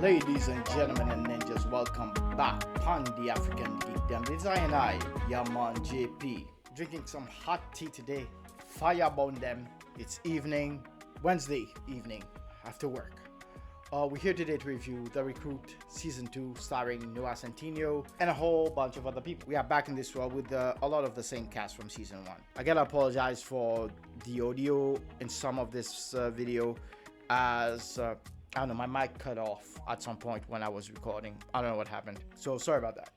Ladies and gentlemen and ninjas, welcome back on the African Geekdom. This is I, Yaman JP, drinking some hot tea today. Fire burn them. It's evening, Wednesday evening, after work. We're here today to review The Recruit Season 2, starring Noah Centineo and a whole bunch of other people. We are back in this world with a lot of the same cast from Season 1. I gotta apologize for the audio in some of this video, as I don't know, my mic cut off at some point when I was recording. I don't know what happened, so sorry about that.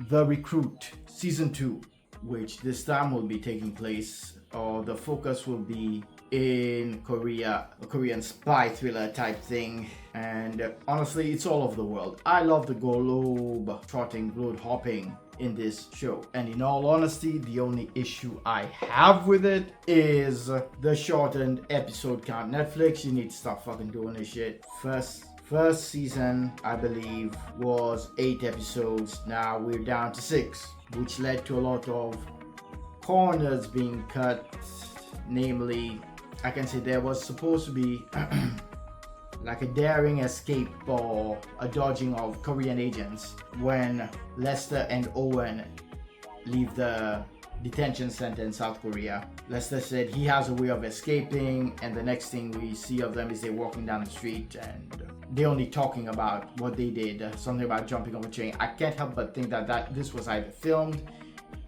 The Recruit Season 2, which this time will be taking place, or the focus will be in Korea, a Korean spy thriller type thing. And honestly, it's all over the world. I love the globe trotting, globe hopping in this show. And in all honesty, the only issue I have with it is the shortened episode count. Netflix, you need to stop fucking doing this shit. First season, I believe, was 8 episodes. Now we're down to 6, which led to a lot of corners being cut. Namely, I can say there was supposed to be like a daring escape or a dodging of Korean agents when Lester and Owen leave the detention center in South Korea. Lester said he has a way of escaping, and the next thing we see of them is they're walking down the street and they're only talking about what they did, something about jumping over a train. I can't help but think that this was either filmed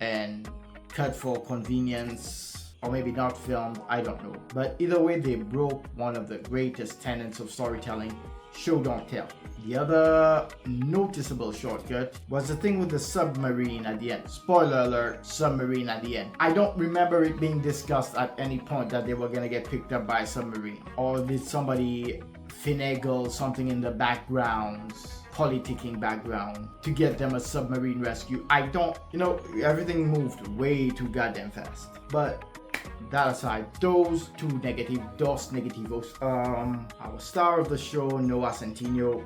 and cut for convenience, or maybe not filmed, I don't know. But either way, they broke one of the greatest tenets of storytelling: show don't tell. The other noticeable shortcut was the thing with the submarine at the end. Spoiler alert, submarine at the end. I don't remember it being discussed at any point that they were gonna get picked up by a submarine. Or did somebody finagle something in the background, politicking background, to get them a submarine rescue? I don't, everything moved way too goddamn fast. But that aside, those negativos. Our star of the show, Noah Centineo,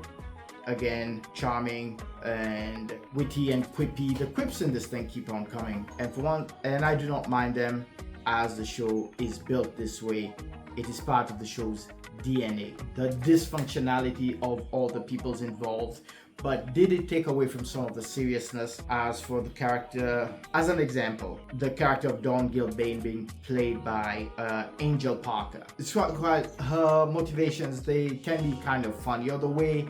again, charming and witty and quippy. The quips in this thing keep on coming, and I do not mind them, as the show is built this way. It is part of the show's DNA. The dysfunctionality of all the peoples involved. But did it take away from some of the seriousness? As for the character, as an example, the character of Dawn Gilbane being played by Angel Parker. It's quite her motivations, they can be kind of funny, or the way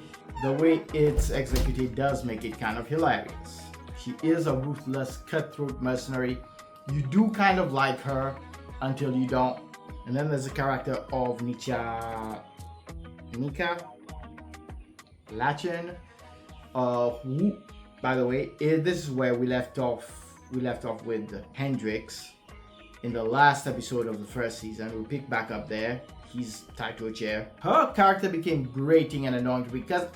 it's executed does make it kind of hilarious. She is a ruthless, cutthroat mercenary. You do kind of like her until you don't. And then there's the character of Nika Lachen, who, by the way, this is where we left off with Hendrix in the last episode of the first season. We'll pick back up there. He's tied to a chair. Her character became grating and annoying because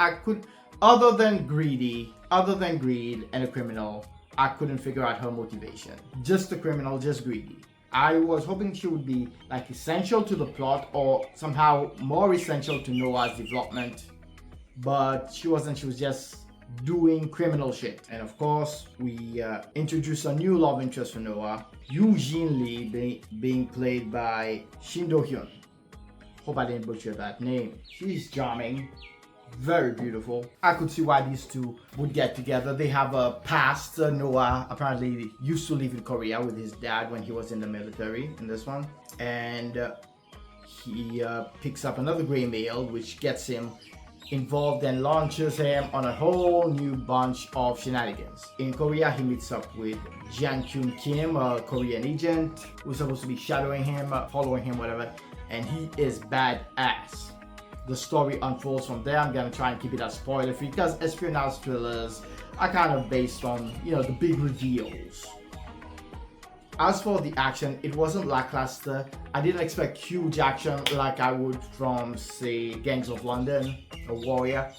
other than greed and a criminal, I couldn't figure out her motivation. Just a criminal, just greedy. I was hoping she would be like essential to the plot, or somehow more essential to Noah's development, but she wasn't. She was just doing criminal shit. And of course, we introduced a new love interest for Noah, Eugene Lee, being played by Shin Do-hyun. Hope I didn't butcher that name. She's charming, very beautiful. I could see why these two would get together. They have a past. Noah apparently used to live in Korea with his dad when he was in the military in this one. And he picks up another gray male, which gets him involved and launches him on a whole new bunch of shenanigans. In Korea, he meets up with Jang Kyun Kim, a Korean agent who's supposed to be shadowing him, following him, whatever, and he is badass. The story unfolds from there. I'm gonna try and keep it as spoiler free because espionage thrillers are kind of based on, the big reveals. As for the action, it wasn't lackluster. I didn't expect huge action like I would from, say, Gangs of London or Warrior.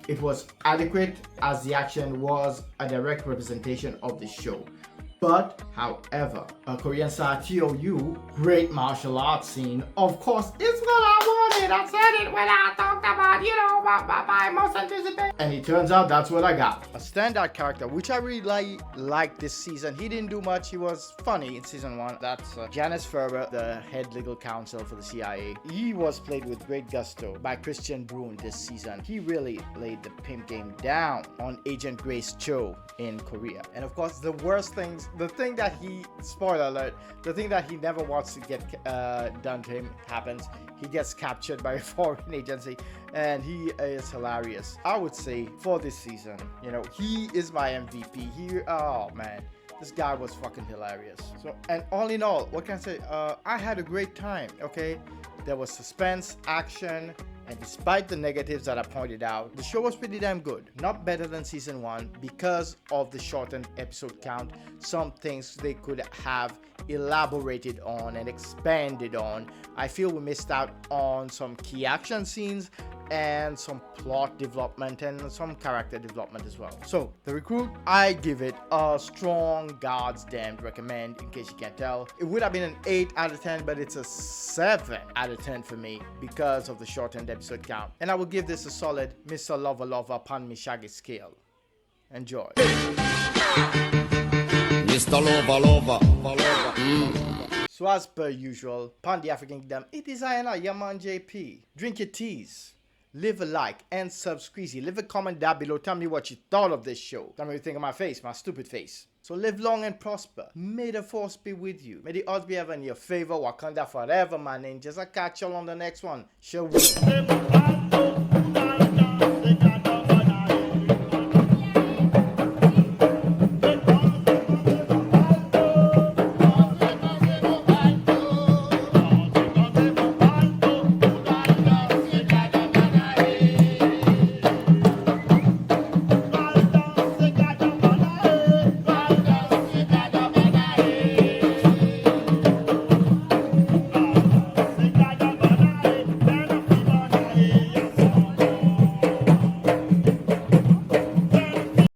It was adequate, as the action was a direct representation of the show. But, however, a Korean style TOU, great martial arts scene, of course, is what I it. I said it when I talked about, you know, my most anticipated. And it turns out that's what I got. A standout character, which I really liked this season. He didn't do much. He was funny in season 1. That's Janice Ferber, the head legal counsel for the CIA. He was played with great gusto by Christian Brune this season. He really laid the pimp game down on Agent Grace Cho in Korea. And of course, the worst things, the thing that he, spoiler alert, the thing that he never wants to get done to him happens. He gets captured by a foreign agency, and he is hilarious. I would say for this season, you know, he is my MVP. Oh man, this guy was fucking hilarious. So, and all in all, what can I say? I had a great time. Okay, there was suspense, action, and despite the negatives that I pointed out, the show was pretty damn good. Not better than season 1 because of the shortened episode count. Some things they could have elaborated on and expanded on. I feel we missed out on some key action scenes and some plot development and some character development as well. So, The Recruit, I give it a strong God's damned recommend, in case you can't tell. It would have been an 8 out of 10, but it's a 7 out of 10 for me because of the shortened episode count. And I will give this a solid Mr. Lover Lover upon me Shaggy scale. Enjoy. Mr. Lover. So as per usual, upon the African Kingdom, it is I and I, your man JP. Drink your teas. Leave a like and subscribe. Leave a comment down below. Tell me what you thought of this show. Tell me what you think of my face, my stupid face. So live long and prosper. May the force be with you. May the odds be ever in your favor. Wakanda forever, my ninjas. I'll catch y'all on the next one. Shall we?